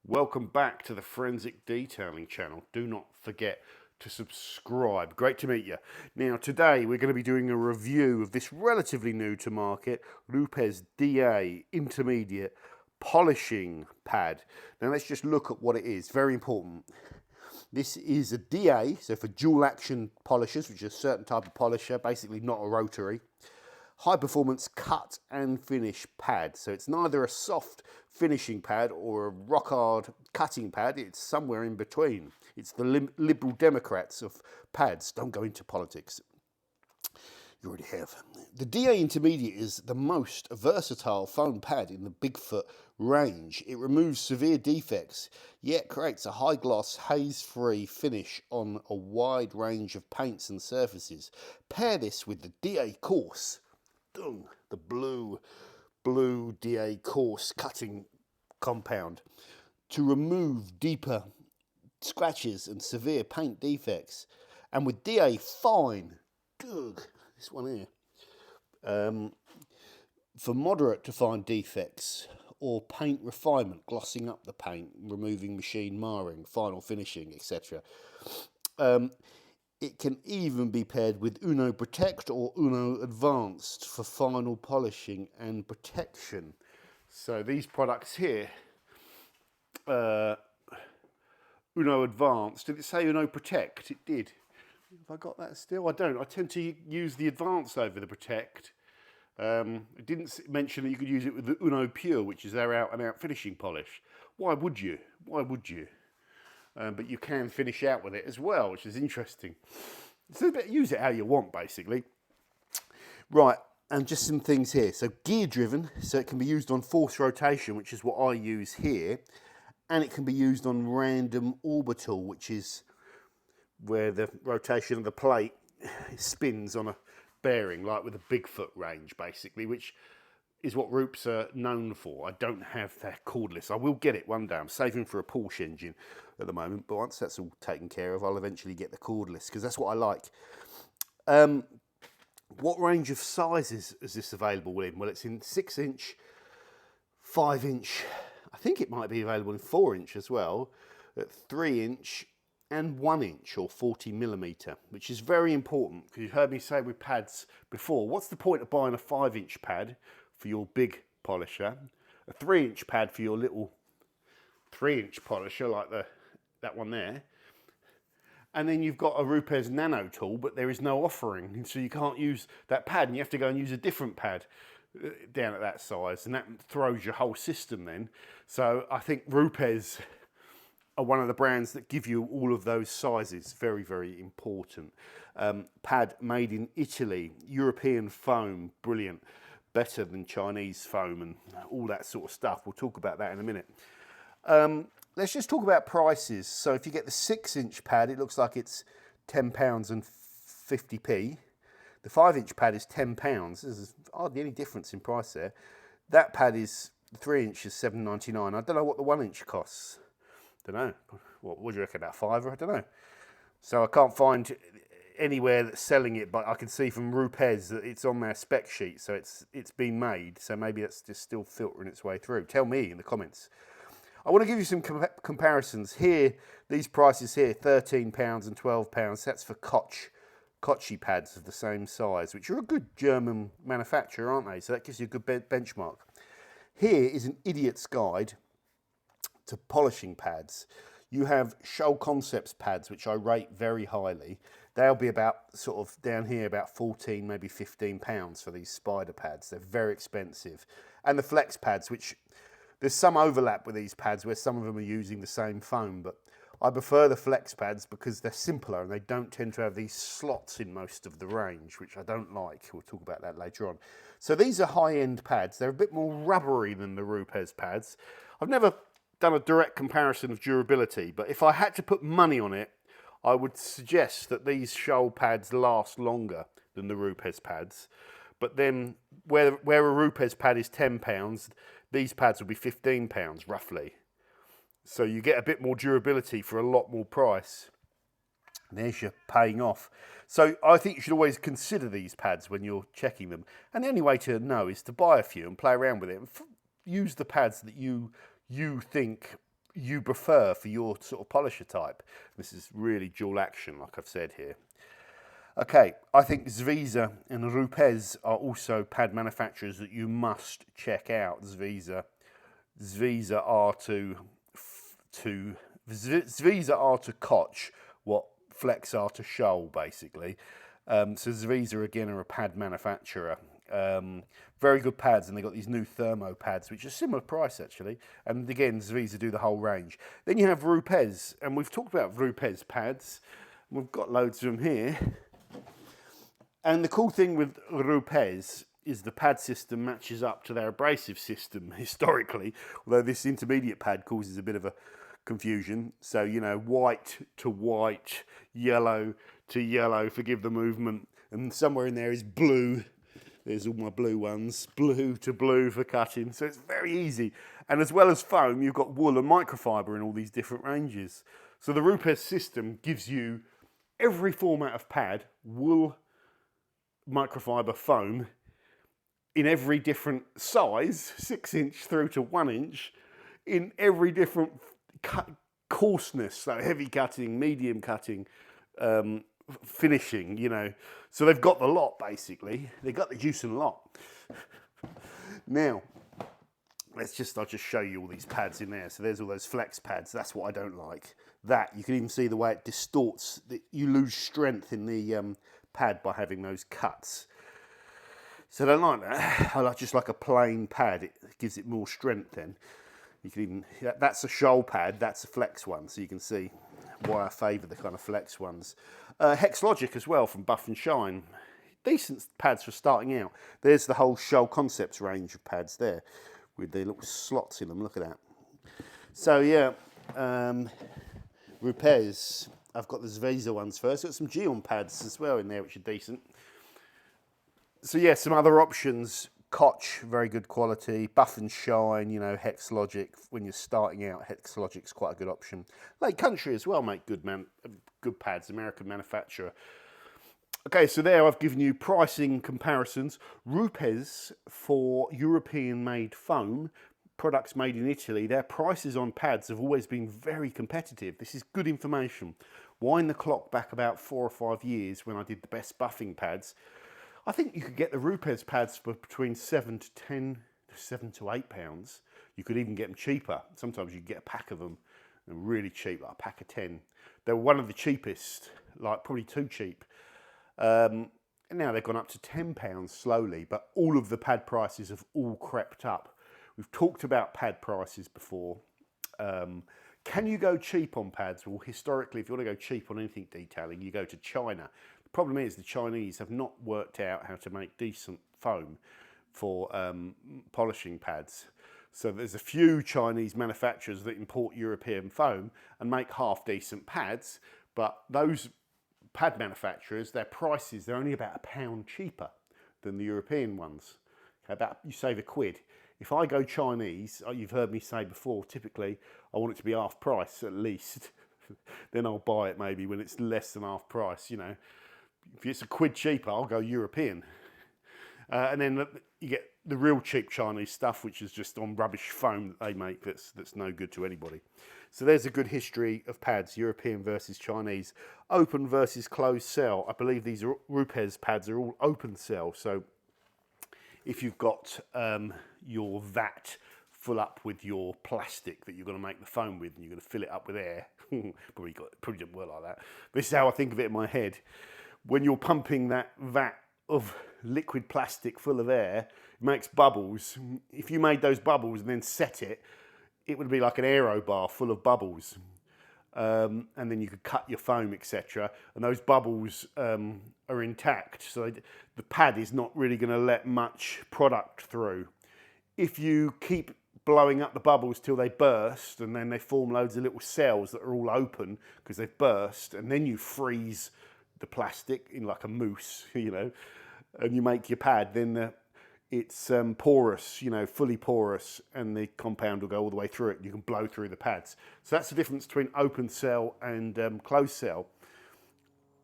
Welcome back to the Forensic Detailing channel. Do not forget to subscribe. Great to meet you. Now, today we're going to be doing a review of this relatively new to market Rupes DA Intermediate Polishing Pad. Now, let's just look at what it is. Very important. This is a DA, so for dual action polishers, which is a certain type of polisher, basically not a rotary. High performance cut and finish pad. So it's neither a soft finishing pad or a rock hard cutting pad. It's somewhere in between. It's the Liberal Democrats of pads. Don't go into politics. You already have. The DA Intermediate is the most versatile foam pad in the Bigfoot range. It removes severe defects, yet creates a high gloss, haze-free finish on a wide range of paints and surfaces. Pair this with the DA Coarse, the blue DA Coarse cutting compound to remove deeper scratches and severe paint defects, and with DA Fine, this one here, for moderate to fine defects or paint refinement, glossing up the paint, removing machine marring, final finishing, etc. It can even be paired with Uno Protect or Uno Advanced for final polishing and protection. So these products here, Uno Advanced, did it say Uno Protect? It did. Have I got that still? I don't. I tend to use the Advanced over the Protect. It didn't mention that you could use it with the Uno Pure, which is their out-and-out finishing polish. Why would you? Why would you? But you can finish out with it as well, which is interesting. So use it how you want, basically. Right, and just some things here. So gear driven, so it can be used on forced rotation, which is what I use here. And it can be used on random orbital, which is where the rotation of the plate spins on a bearing, like with a Bigfoot range, basically, which is what Rupes are known for. I don't have their cordless. I will get it one day. I'm saving for a Porsche engine at the moment, but once that's all taken care of, I'll eventually get the cordless, because that's what I like. What range of sizes is this available in? Well, it's in 6-inch, 5-inch, I think it might be available in 4-inch as well, at 3-inch and 1-inch or 40mm, which is very important, because you've heard me say with pads before, what's the point of buying a 5-inch pad for your big polisher, a 3-inch pad for your little 3-inch polisher like that one there, and then you've got a Rupes Nano tool, but there is no offering, and so you can't use that pad, and you have to go and use a different pad down at that size, and that throws your whole system then. So I think Rupes are one of the brands that give you all of those sizes. Very, very important. Pad made in Italy, European foam, brilliant. Better than Chinese foam and all that sort of stuff. We'll talk about that in a minute. Let's just talk about prices. So if you get the 6-inch pad, it looks like it's £10 and 50p. The 5-inch pad is £10. There's hardly any difference in price there. That pad is, the 3-inch is £7.99. I don't know what the 1-inch costs. Don't know. What would you reckon, about £5? I don't know. So I can't find anywhere that's selling it, but I can see from Rupes that it's on their spec sheet, so it's been made. So maybe that's just still filtering its way through. Tell me in the comments. I want to give you some comparisons here. These prices here, £13 and £12. That's for Kochi pads of the same size, which are a good German manufacturer, aren't they? So that gives you a good benchmark. Here is an idiot's guide to polishing pads. You have Shoal Concepts pads, which I rate very highly. They'll be about sort of down here about 14, maybe £15 for these spider pads. They're very expensive. And the Flex pads, which there's some overlap with these pads where some of them are using the same foam, but I prefer the Flex pads because they're simpler and they don't tend to have these slots in most of the range, which I don't like. We'll talk about that later on. So these are high-end pads. They're a bit more rubbery than the Rupes pads. I've never done a direct comparison of durability, but if I had to put money on it, I would suggest that these Shoal pads last longer than the Rupes pads. But then where a Rupes pad is £10, these pads will be £15 roughly. So you get a bit more durability for a lot more price. And there's your paying off. So I think you should always consider these pads when you're checking them. And the only way to know is to buy a few and play around with it. And use the pads that you think you prefer for your sort of polisher type. This is really dual action, like I've said here. Okay, I think Zvisa and Rupes are also pad manufacturers that you must check out. Zvisa are to Zvisa are to Koch what Flex are to Scholl, basically. So Zvisa again are a pad manufacturer. Very good pads, and they've got these new thermo pads, which are similar price actually. And again, Zvisa do the whole range. Then you have Rupes, and we've talked about Rupes pads. We've got loads of them here. And the cool thing with Rupes is the pad system matches up to their abrasive system historically, although this intermediate pad causes a bit of a confusion. So, you know, white to white, yellow to yellow, forgive the movement, and somewhere in there is blue. There's all my blue ones, blue to blue for cutting, so it's very easy. And as well as foam, you've got wool and microfiber in all these different ranges. So the Rupes system gives you every format of pad, wool, microfiber, foam, in every different size, 6-inch through to 1-inch, in every different coarseness, so heavy cutting, medium cutting, finishing, you know. So they've got the lot, basically. They've got the juice and lot. Now, I'll just show you all these pads in there. So there's all those flex pads. That's what I don't like. That, you can even see the way it distorts. You lose strength in the pad by having those cuts. So I don't like that. I just like a plain pad. It gives it more strength then. You can even, that's a Scholl pad, that's a flex one. So you can see why I favour the kind of flex ones. Hexlogic as well from Buff and Shine. Decent pads for starting out. There's the whole Scholl Concepts range of pads there with the little slots in them. Look at that. So yeah, Rupes. I've got the Zvisa ones first. Got some Geon pads as well in there, which are decent. So yeah, some other options. Koch, very good quality. Buff and Shine, you know, Hexlogic. When you're starting out, Hexlogic's quite a good option. Lake Country as well make good pads, American manufacturer. Okay, so there I've given you pricing comparisons. Rupes for European-made foam, products made in Italy, their prices on pads have always been very competitive. This is good information. Wind the clock back about 4 or 5 years when I did the best buffing pads. I think you could get the Rupes pads for between £7 to £8. You could even get them cheaper. Sometimes you could get a pack of them, and really cheap, like a pack of 10. They were one of the cheapest, like probably too cheap. And now they've gone up to £10 slowly, but all of the pad prices have all crept up. We've talked about pad prices before. Can you go cheap on pads? Well, historically, if you want to go cheap on anything detailing, you go to China. The problem is the Chinese have not worked out how to make decent foam for polishing pads. So there's a few Chinese manufacturers that import European foam and make half-decent pads, but those pad manufacturers, their prices, they're only about £1 cheaper than the European ones. Okay, you save £1. If I go Chinese, you've heard me say before, typically I want it to be half price at least. Then I'll buy it maybe when it's less than half price, you know. If it's £1 cheaper, I'll go European. And then you get the real cheap Chinese stuff, which is just on rubbish foam that they make that's no good to anybody. So there's a good history of pads, European versus Chinese. Open versus closed cell. I believe these Rupes pads are all open cell. So if you've got your vat full up with your plastic that you're going to make the foam with, and you're going to fill it up with air, probably didn't work like that. This is how I think of it in my head. When you're pumping that vat of liquid plastic full of air, it makes bubbles. If you made those bubbles and then set it, it would be like an aero bar full of bubbles. And then you could cut your foam, etc. And those bubbles are intact. So the pad is not really going to let much product through. If you keep blowing up the bubbles till they burst, and then they form loads of little cells that are all open because they've burst, and then you freeze the plastic in like a mousse, you know, and you make your pad, then it's porous, you know, fully porous, and the compound will go all the way through it. You can blow through the pads. So that's the difference between open cell and closed cell.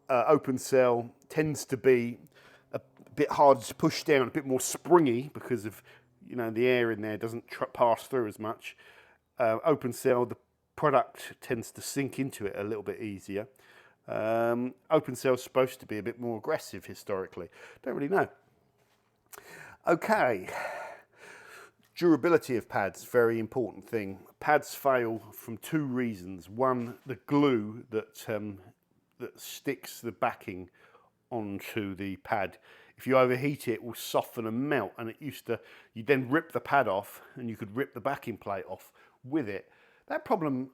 Open cell tends to be a bit harder to push down, a bit more springy because of, you know, the air in there doesn't pass through as much. Open cell, product tends to sink into it a little bit easier. Open cell's supposed to be a bit more aggressive historically. Don't really know. Okay, durability of pads, very important thing. Pads fail from two reasons. One, the glue that sticks the backing onto the pad. If you overheat it, it will soften and melt, and you then rip the pad off and you could rip the backing plate off with it. That problem,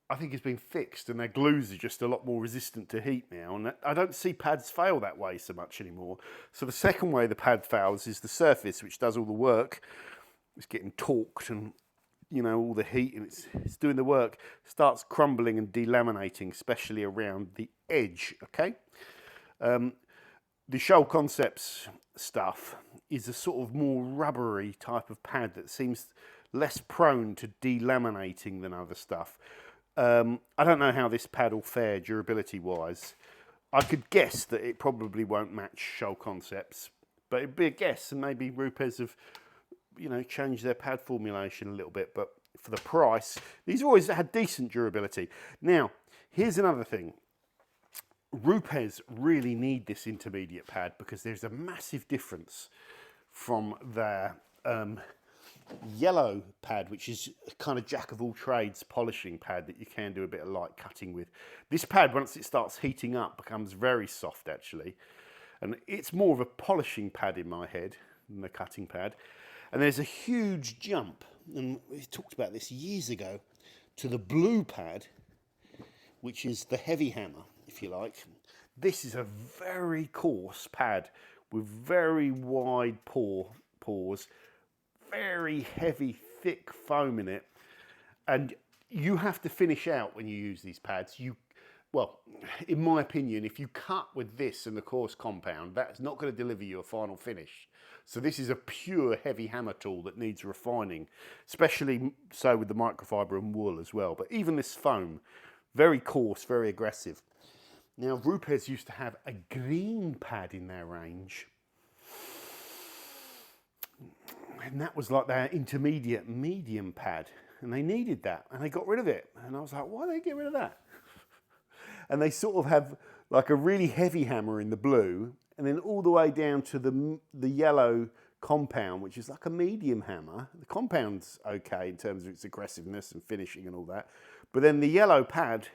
I think, has been fixed, and their glues are just a lot more resistant to heat now, and I don't see pads fail that way so much anymore. So the second way the pad fails is the surface, which does all the work. It's getting torqued, and all the heat, and it's doing the work, starts crumbling and delaminating, especially around the edge. Okay, the Shoal Concepts stuff is a sort of more rubbery type of pad that seems less prone to delaminating than other stuff. I don't know how this pad will fare durability wise. I could guess that it probably won't match Shoal Concepts, but it'd be a guess, and maybe Rupes have changed their pad formulation a little bit, but for the price, these always had decent durability. Now, here's another thing. Rupes really need this intermediate pad because there's a massive difference from their yellow pad, which is a kind of jack of all trades polishing pad that you can do a bit of light cutting with. This pad, once it starts heating up, becomes very soft actually, and it's more of a polishing pad in my head than the cutting pad. And there's a huge jump, and we talked about this years ago, to the blue pad, which is the heavy hammer, if you like. This is a very coarse pad with very wide pores, very heavy, thick foam in it, and you have to finish out when you use these pads. Well, in my opinion, if you cut with this and the coarse compound, that's not going to deliver you a final finish. So this is a pure heavy hammer tool that needs refining, especially so with the microfiber and wool as well. But even this foam, very coarse, very aggressive. Now, Rupes used to have a green pad in their range, and that was like their intermediate medium pad, and they needed that, and they got rid of it. And I was like, why did they get rid of that? And they sort of have like a really heavy hammer in the blue, and then all the way down to the yellow compound, which is like a medium hammer. The compound's okay in terms of its aggressiveness and finishing and all that, but then the yellow pad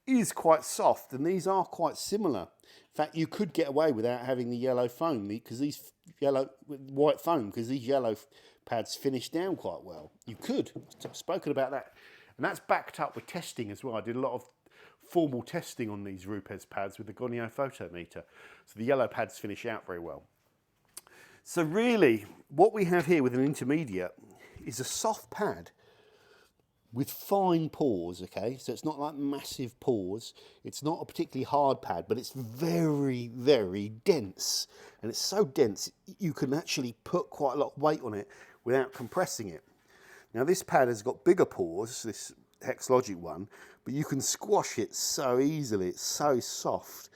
is quite soft, and these are quite similar. In fact, you could get away without having the yellow foam, because these white foam, because these yellow pads finish down quite well. You could. I've spoken about that, and that's backed up with testing as well. I did a lot of formal testing on these Rupes pads with the Gonio photometer, so the yellow pads finish out very well. So really, what we have here with an intermediate is a soft pad with fine pores, okay? So it's not like massive pores. It's not a particularly hard pad, but it's very, very dense. And it's so dense, you can actually put quite a lot of weight on it without compressing it. Now this pad has got bigger pores, this Hexlogic one, but you can squash it so easily. It's so soft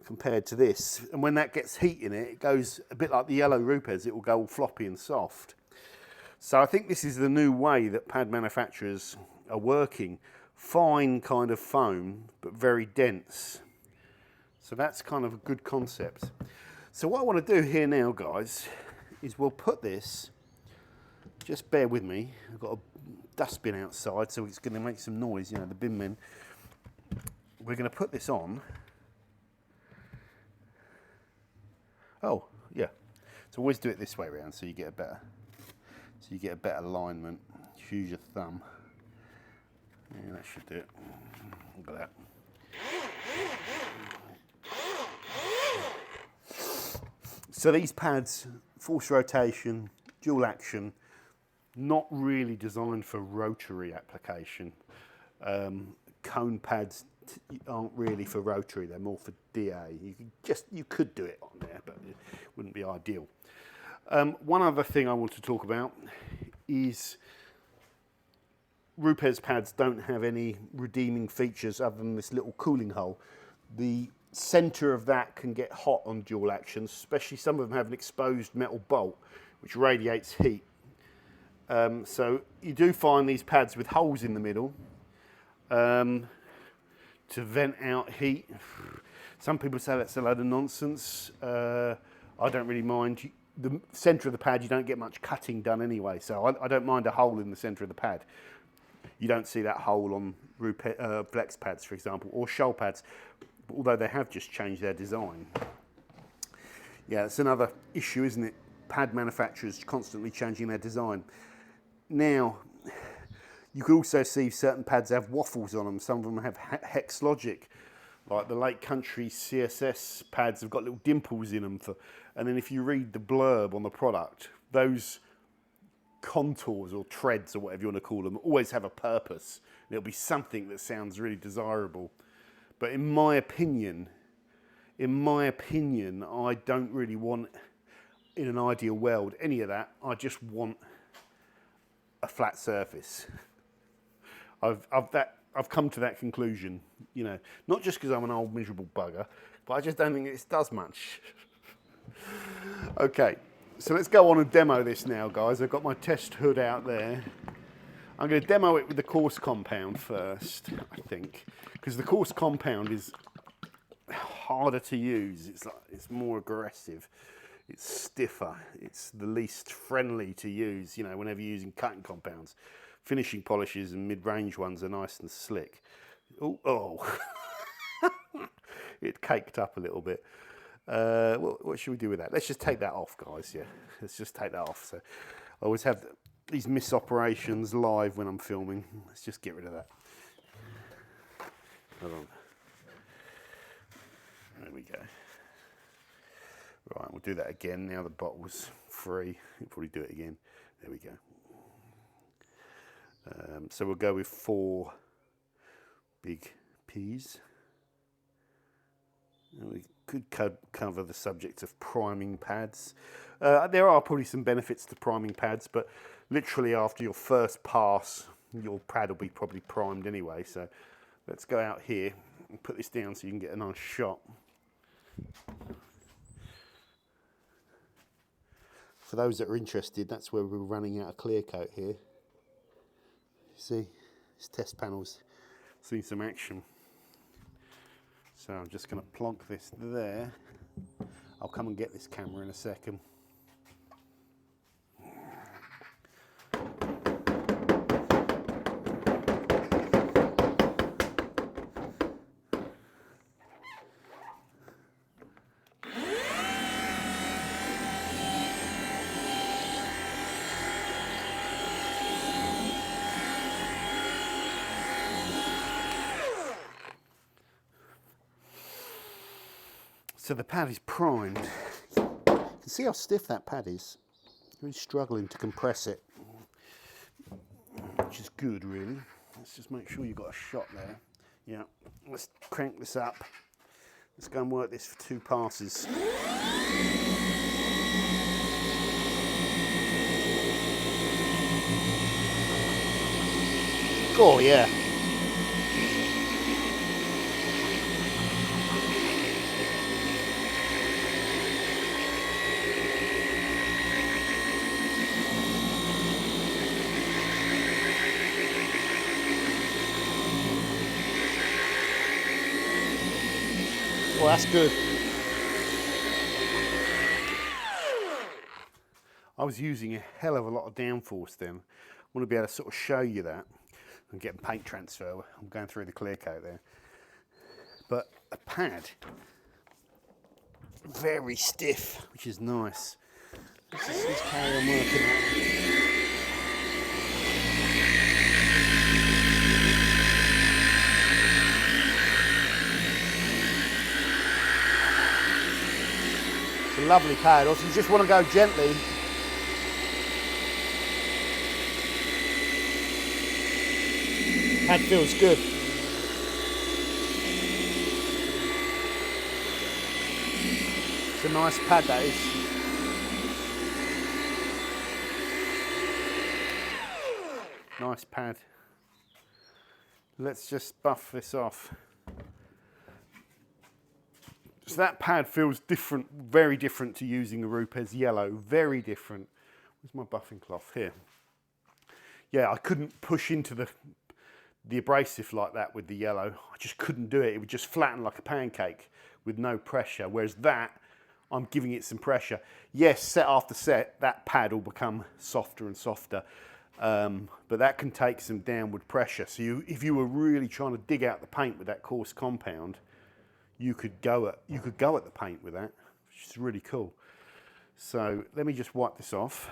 compared to this. And when that gets heat in it, it goes a bit like the yellow Rupes. It will go all floppy and soft. So I think this is the new way that pad manufacturers are working. Fine kind of foam, but very dense. So that's kind of a good concept. So what I want to do here now, guys, is we'll put this, just bear with me, I've got a dustbin outside, so it's going to make some noise, the bin men. We're going to put this on. Oh, yeah. So always do it this way around, so you get a better alignment. Use your thumb. Yeah, that should do it. Look at that. So these pads, force rotation, dual action, not really designed for rotary application. Cone pads aren't really for rotary, they're more for DA. You could do it on there, but it wouldn't be ideal. One other thing I want to talk about is Rupes pads don't have any redeeming features other than this little cooling hole. The centre of that can get hot on dual actions, especially some of them have an exposed metal bolt which radiates heat. So you do find these pads with holes in the middle, to vent out heat. Some people say that's a load of nonsense. I don't really mind. The centre of the pad, you don't get much cutting done anyway, so I don't mind a hole in the centre of the pad. You don't see that hole on flex pads, for example, or shoal pads, although they have just changed their design. Yeah, it's another issue, isn't it? Pad manufacturers constantly changing their design. Now, you could also see certain pads have waffles on them. Some of them have hex logic. Like the Lake Country CSS pads have got little dimples in them. And then if you read the blurb on the product, those contours or treads or whatever you want to call them always have a purpose. It'll be something that sounds really desirable. But in my opinion, I don't really want, in an ideal world, any of that. I just want a flat surface. I've come to that conclusion, you know, not just because I'm an old miserable bugger, but I just don't think it does much. Okay, so let's go on and demo this now, guys. I've got my test hood out there. I'm going to demo it with the coarse compound first, I think, because the coarse compound is harder to use. It's more aggressive. It's stiffer. It's the least friendly to use, you know, whenever you're using cutting compounds. Finishing polishes and mid-range ones are nice and slick. Oh. It caked up a little bit. What should we do with that? Let's just take that off, guys. Yeah, let's just take that off. So I always have these misoperations live when I'm filming. Let's just get rid of that. Hold on. There we go. Right, we'll do that again. Now the bottle's free. We'll probably do it again. There we go. So we'll go with 4 big peas. And we could cover the subject of priming pads. There are probably some benefits to priming pads, but literally after your first pass, your pad will be probably primed anyway. So let's go out here and put this down so you can get a nice shot. For those that are interested, that's where we're running out of clear coat here. See, this test panel's seen some action. So I'm just going to plonk this there. I'll come and get this camera in a second. So the pad is primed. You can see how stiff that pad is. Really struggling to compress it, which is good, really. Let's just make sure you've got a shot there. Yeah, let's crank this up. Let's go and work this for 2 passes. Oh yeah. Well, that's good. I was using a hell of a lot of downforce then. I want to be able to sort of show you that. I'm getting paint transfer. I'm going through the clear coat there. But a pad, very stiff, which is nice. Let's carry on working on it. It's a lovely pad. Also, you just want to go gently. Pad feels good. It's a nice pad, that is. Nice pad. Let's just buff this off. So that pad feels different, very different to using the Rupes yellow, very different. Where's my buffing cloth? Here. Yeah, I couldn't push into the abrasive like that with the yellow. I just couldn't do it. It would just flatten like a pancake with no pressure. Whereas that, I'm giving it some pressure. Yes, set after set, that pad will become softer and softer. But that can take some downward pressure. So if you were really trying to dig out the paint with that coarse compound, you could go at the paint with that, which is really cool. So let me just wipe this off.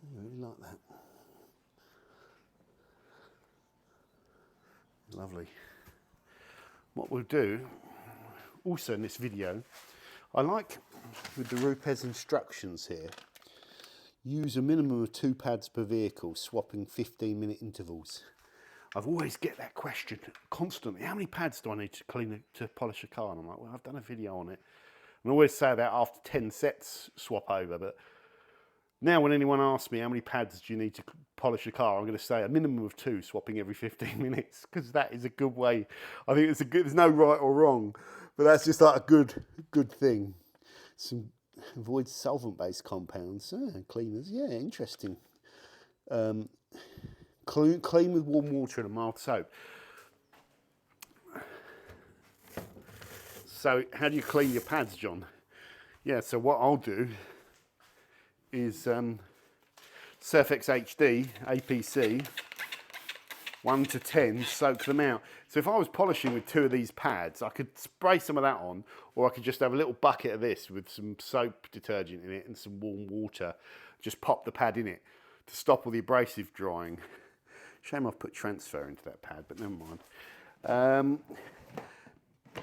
I really like that. Lovely. What we'll do, also in this video, I like with the Rupes instructions here, use a minimum of 2 pads per vehicle, swapping 15-minute intervals. I've always get that question constantly. How many pads do I need to polish a car? And I'm like, well, I've done a video on it. And I always say that after 10 sets, swap over. But now when anyone asks me how many pads do you need to polish a car, I'm going to say a minimum of 2, swapping every 15 minutes, because that is a good way. I think it's there's no right or wrong, but that's just like a good thing. Avoid solvent-based compounds, cleaners, yeah, interesting. Clean with warm water and a mild soap. So how do you clean your pads, John? Yeah, so what I'll do is Surfex HD, APC, 1 to 10, soak them out. So if I was polishing with 2 of these pads, I could spray some of that on, or I could just have a little bucket of this with some soap detergent in it and some warm water. Just pop the pad in it to stop all the abrasive drying. Shame I've put transfer into that pad, but never mind.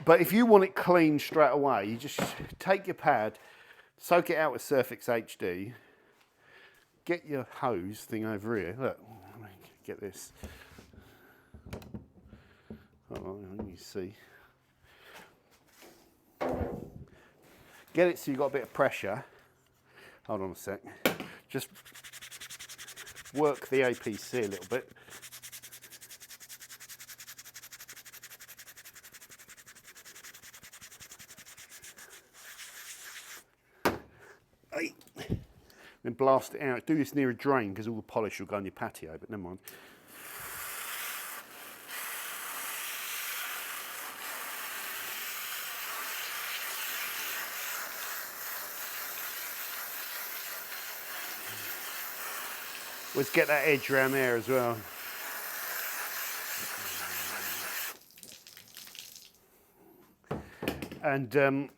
But if you want it clean straight away, you just take your pad, soak it out with Surfex HD, get your hose thing over here. Look, let me get this. Oh, let me see. Get it so you've got a bit of pressure. Hold on a sec. Just work the APC a little bit. Then blast it out. Do this near a drain because all the polish will go on your patio, but never mind. Let's get that edge around there as well. And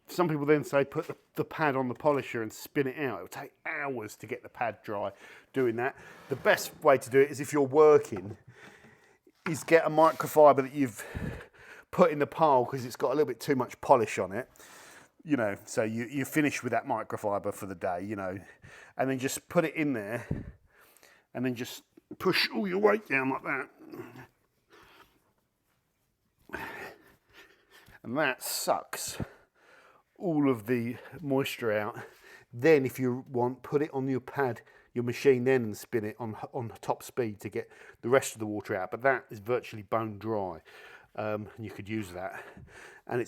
some people then say put the pad on the polisher and spin it out. It will take hours to get the pad dry doing that. The best way to do it is if you're working, is get a microfiber that you've put in the pile because it's got a little bit too much polish on it. You know, so you finish with that microfiber for the day, you know, and then just put it in there and then just push all your weight down like that. And that sucks all of the moisture out. Then if you want, put it on your pad, your machine then, and spin it on top speed to get the rest of the water out. But that is virtually bone dry. And you could use that. And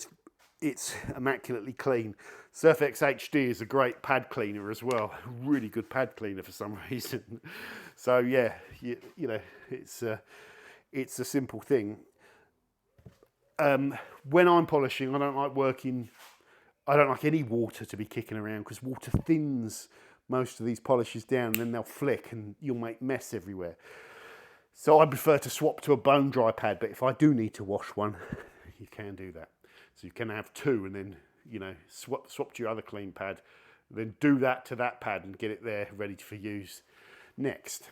it's immaculately clean. Surfex HD is a great pad cleaner as well. Really good pad cleaner for some reason. So yeah, you know, it's a simple thing. When I'm polishing, I don't like any water to be kicking around because water thins most of these polishes down and then they'll flick and you'll make mess everywhere. So I prefer to swap to a bone dry pad, but if I do need to wash one, you can do that. So you can have 2 and then, you know, swap to your other clean pad, then do that to that pad and get it there ready for use next.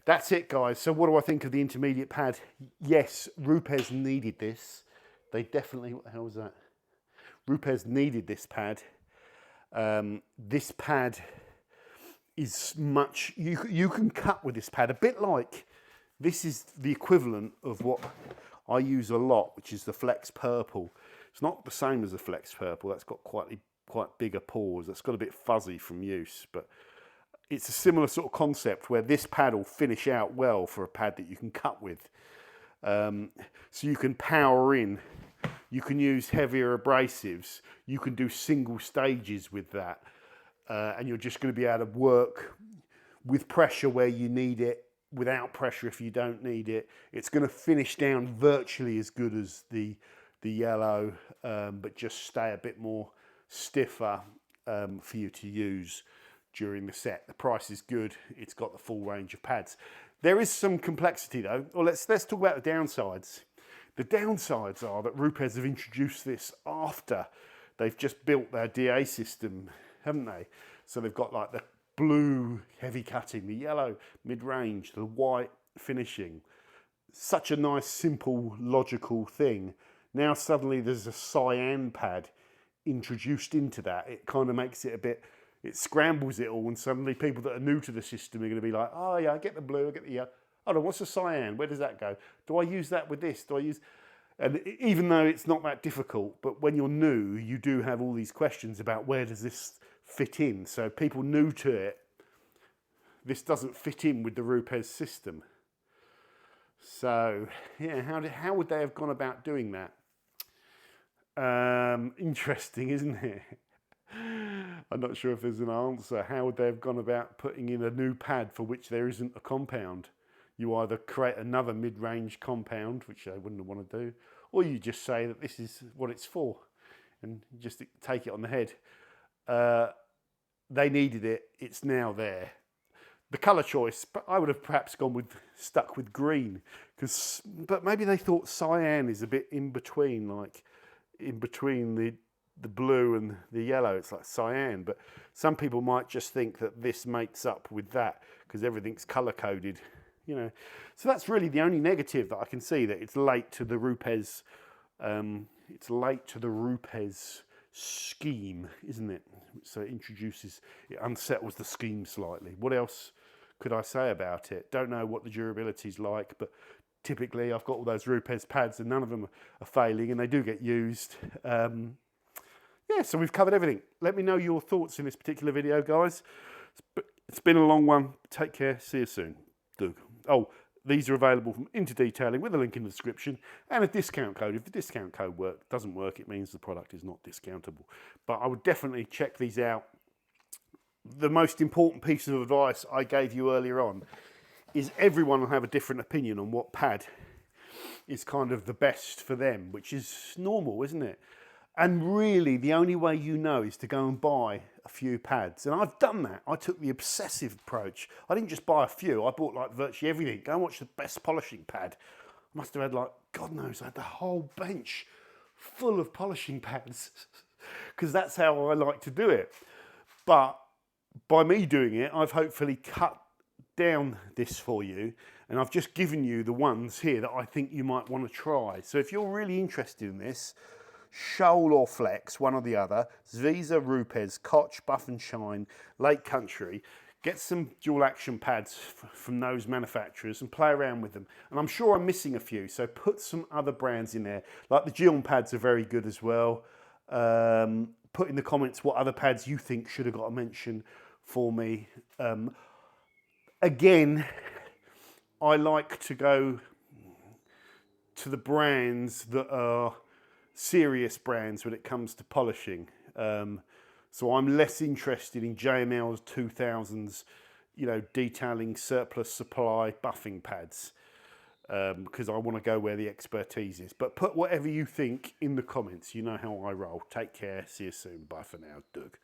That's it, guys. So what do I think of the intermediate pad? Yes, Rupes needed this. They definitely, what the hell was that? Rupes needed this pad. This pad is much, you can cut with this pad, a bit like, this is the equivalent of what I use a lot, which is the Flex Purple. It's not the same as the Flex Purple, that's got quite bigger pores, that's got a bit fuzzy from use, but it's a similar sort of concept where this pad will finish out well for a pad that you can cut with. So you can power in, you can use heavier abrasives, you can do single stages with that, and you're just going to be able to work with pressure where you need it, without pressure if you don't need it. It's going to finish down virtually as good as the yellow, but just stay a bit more stiffer for you to use during the set. The price is good. It's got the full range of pads. There is some complexity though. Well, let's talk about the downsides. The downsides are that Rupes have introduced this after they've just built their DA system, haven't they? So they've got like the blue heavy cutting, the yellow mid-range, the white finishing. Such a nice, simple, logical thing. Now suddenly there's a cyan pad introduced into that. It kind of makes it a bit, it scrambles it all, and suddenly people that are new to the system are going to be like, oh yeah, I get the blue, I get the yellow. Oh no, what's the cyan? Where does that go? Do I use that with this? Do I use... And even though it's not that difficult, but when you're new, you do have all these questions about where does this fit in. So people new to it, this doesn't fit in with the Rupes system. So yeah, how would they have gone about doing that? Interesting, isn't it? I'm not sure if there's an answer. How would they have gone about putting in a new pad for which there isn't a compound? You either create another mid-range compound, which they wouldn't want to do, or you just say that this is what it's for and just take it on the head. They needed it, it's now there. The colour choice, I would have perhaps stuck with green, but maybe they thought cyan is a bit in between, like in between the blue and the yellow. It's like cyan, but some people might just think that this mates up with that because everything's colour coded. You know, so that's really the only negative that I can see, that it's late to the Rupes. It's late to the Rupes scheme, isn't it? So it unsettles the scheme slightly. What else could I say about it? Don't know what the durability's like, but typically I've got all those Rupes pads and none of them are failing, and they do get used. Yeah, so we've covered everything. Let me know your thoughts in this particular video, guys. It's been a long one. Take care. See you soon. Doug. Oh, these are available from Into Detailing with a link in the description and a discount code. If the discount code doesn't work, it means the product is not discountable. But I would definitely check these out. The most important piece of advice I gave you earlier on is everyone will have a different opinion on what pad is kind of the best for them, which is normal, isn't it? And really, the only way you know is to go and buy a few pads. And I've done that. I took the obsessive approach. I didn't just buy a few. I bought like virtually everything. Go and watch the best polishing pad. I must have had like, God knows, I had the whole bench full of polishing pads because that's how I like to do it. But by me doing it, I've hopefully cut down this for you. And I've just given you the ones here that I think you might want to try. So if you're really interested in this, Shoal or Flex, one or the other, Zviza, Rupes, Koch, Buff and Shine, Lake Country. Get some dual action pads from those manufacturers and play around with them. And I'm sure I'm missing a few, so put some other brands in there. Like the Gion pads are very good as well. Put in the comments what other pads you think should have got a mention for me. Again, I like to go to the brands that are serious brands when it comes to polishing. So I'm less interested in JML's 2000s, you know, detailing surplus supply buffing pads, because I want to go where the expertise is. But put whatever you think in the comments. You know how I roll. Take care. See you soon. Bye for now. Doug.